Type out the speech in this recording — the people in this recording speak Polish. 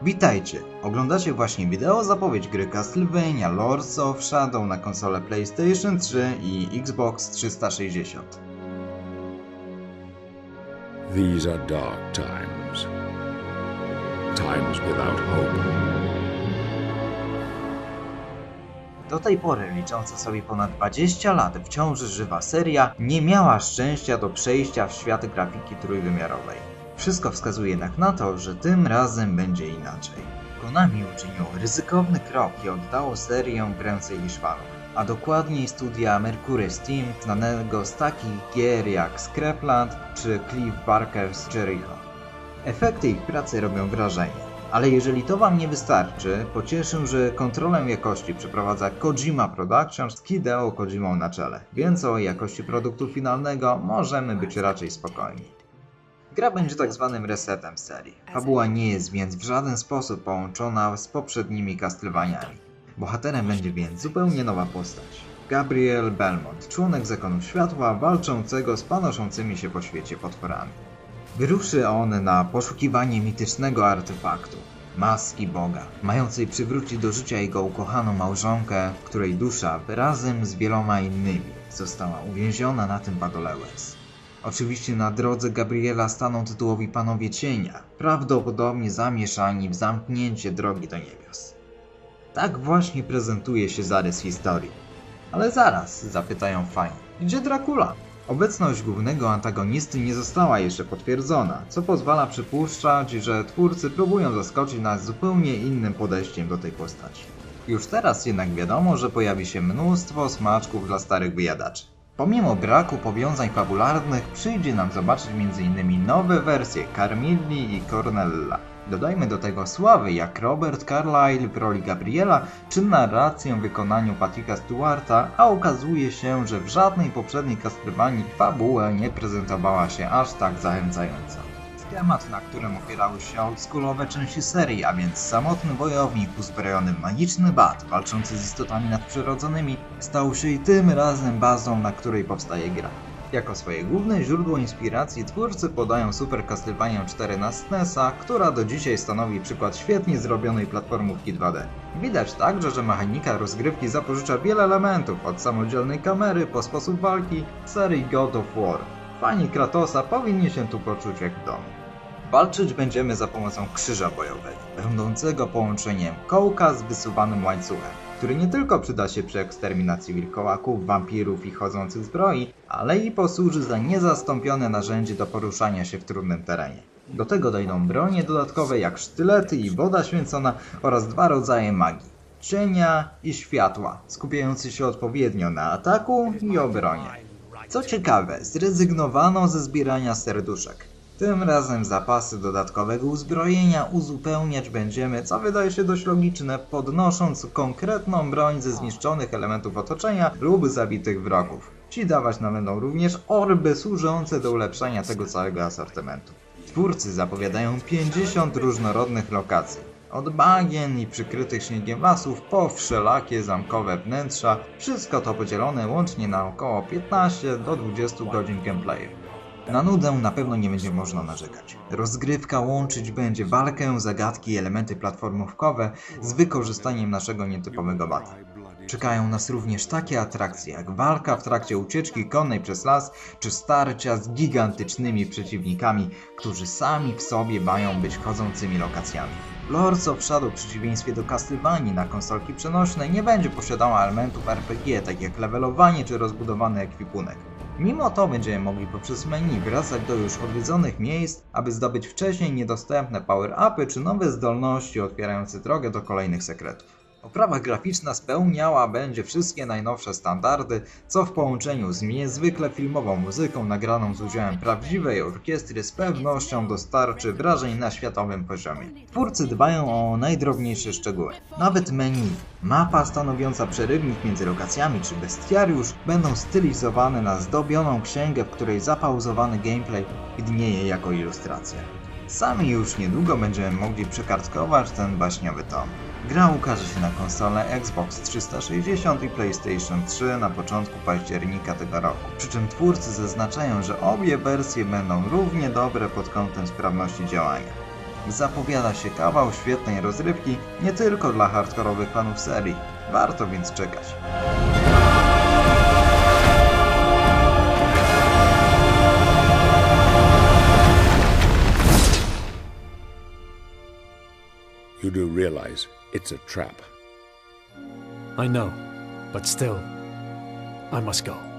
Witajcie! Oglądacie właśnie wideo zapowiedź gry Castlevania Lords of Shadow na konsolę PlayStation 3 i Xbox 360. These are dark times. Times without hope. Do tej pory licząca sobie ponad 20 lat wciąż żywa seria nie miała szczęścia do przejścia w świat grafiki trójwymiarowej. Wszystko wskazuje jednak na to, że tym razem będzie inaczej. Konami uczyniło ryzykowny krok i oddało serię w ręce Ishwaru, a dokładniej studia Mercury Steam, znanego z takich gier jak Scrapland czy Cliff Barker's Jericho. Efekty ich pracy robią wrażenie. Ale jeżeli to Wam nie wystarczy, pocieszę, że kontrolę jakości przeprowadza Kojima Productions z Hideo Kojimą na czele, więc o jakości produktu finalnego możemy być raczej spokojni. Gra będzie tak zwanym resetem serii. Fabuła nie jest więc w żaden sposób połączona z poprzednimi Castlevaniami. Bohaterem będzie więc zupełnie nowa postać. Gabriel Belmont, członek Zakonu Światła walczącego z panoszącymi się po świecie potworami. Wyruszy on na poszukiwanie mitycznego artefaktu, maski Boga, mającej przywrócić do życia jego ukochaną małżonkę, której dusza razem z wieloma innymi została uwięziona na tym padole łez. Oczywiście na drodze Gabriela staną tytułowi Panowie Cienia, prawdopodobnie zamieszani w zamknięcie drogi do niebios. Tak właśnie prezentuje się zarys historii. Ale zaraz, zapytają fani, gdzie Dracula? Obecność głównego antagonisty nie została jeszcze potwierdzona, co pozwala przypuszczać, że twórcy próbują zaskoczyć nas zupełnie innym podejściem do tej postaci. Już teraz jednak wiadomo, że pojawi się mnóstwo smaczków dla starych wyjadaczy. Pomimo braku powiązań fabularnych przyjdzie nam zobaczyć m.in. nowe wersje Carmilli i Cornella. Dodajmy do tego sławy jak Robert Carlyle w roli Gabriela czy narrację w wykonaniu Patricka Stewarta, a okazuje się, że w żadnej poprzedniej Castlevanii fabuła nie prezentowała się aż tak zachęcająco. Schemat, na którym opierały się oldschoolowe części serii, a więc samotny wojownik uzbrojony w magiczny bat, walczący z istotami nadprzyrodzonymi, stał się i tym razem bazą, na której powstaje gra. Jako swoje główne źródło inspiracji twórcy podają Super Castlevania 4 na SNES-a, która do dzisiaj stanowi przykład świetnie zrobionej platformówki 2D. Widać także, że mechanika rozgrywki zapożycza wiele elementów, od samodzielnej kamery po sposób walki serii God of War. Fani Kratosa powinni się tu poczuć jak w domu. Walczyć będziemy za pomocą krzyża bojowego, będącego połączeniem kołka z wysuwanym łańcuchem, który nie tylko przyda się przy eksterminacji wilkołaków, wampirów i chodzących zbroi, ale i posłuży za niezastąpione narzędzie do poruszania się w trudnym terenie. Do tego dojdą bronie dodatkowe jak sztylety i woda święcona oraz dwa rodzaje magii, cienia i światła, skupiające się odpowiednio na ataku i obronie. Co ciekawe, zrezygnowano ze zbierania serduszek. Tym razem zapasy dodatkowego uzbrojenia uzupełniać będziemy, co wydaje się dość logiczne, podnosząc konkretną broń ze zniszczonych elementów otoczenia lub zabitych wrogów. Ci dawać nam będą również orby służące do ulepszania tego całego asortymentu. Twórcy zapowiadają 50 różnorodnych lokacji. Od bagien i przykrytych śniegiem lasów po wszelakie zamkowe wnętrza, wszystko to podzielone łącznie na około 15 do 20 godzin gameplayu. Na nudę na pewno nie będzie można narzekać. Rozgrywka łączyć będzie walkę, zagadki i elementy platformówkowe z wykorzystaniem naszego nietypowego bata. Czekają nas również takie atrakcje jak walka w trakcie ucieczki konnej przez las, czy starcia z gigantycznymi przeciwnikami, którzy sami w sobie mają być chodzącymi lokacjami. Lords of Shadow w przeciwieństwie do Castlevanii na konsolki przenośne nie będzie posiadała elementów RPG, tak jak levelowanie czy rozbudowany ekwipunek. Mimo to będziemy mogli poprzez menu wracać do już odwiedzonych miejsc, aby zdobyć wcześniej niedostępne power-upy czy nowe zdolności otwierające drogę do kolejnych sekretów. Oprawa graficzna spełniała będzie wszystkie najnowsze standardy, co w połączeniu z niezwykle filmową muzyką nagraną z udziałem prawdziwej orkiestry z pewnością dostarczy wrażeń na światowym poziomie. Twórcy dbają o najdrobniejsze szczegóły. Nawet menu, mapa stanowiąca przerywnik między lokacjami czy bestiariusz będą stylizowane na zdobioną księgę, w której zapauzowany gameplay widnieje jako ilustracja. Sami już niedługo będziemy mogli przekartkować ten baśniowy tom. Gra ukaże się na konsolę Xbox 360 i PlayStation 3 na początku października tego roku, przy czym twórcy zaznaczają, że obie wersje będą równie dobre pod kątem sprawności działania. Zapowiada się kawał świetnej rozrywki nie tylko dla hardkorowych fanów serii. Warto więc czekać. You do realize it's a trap. I know, but still, I must go.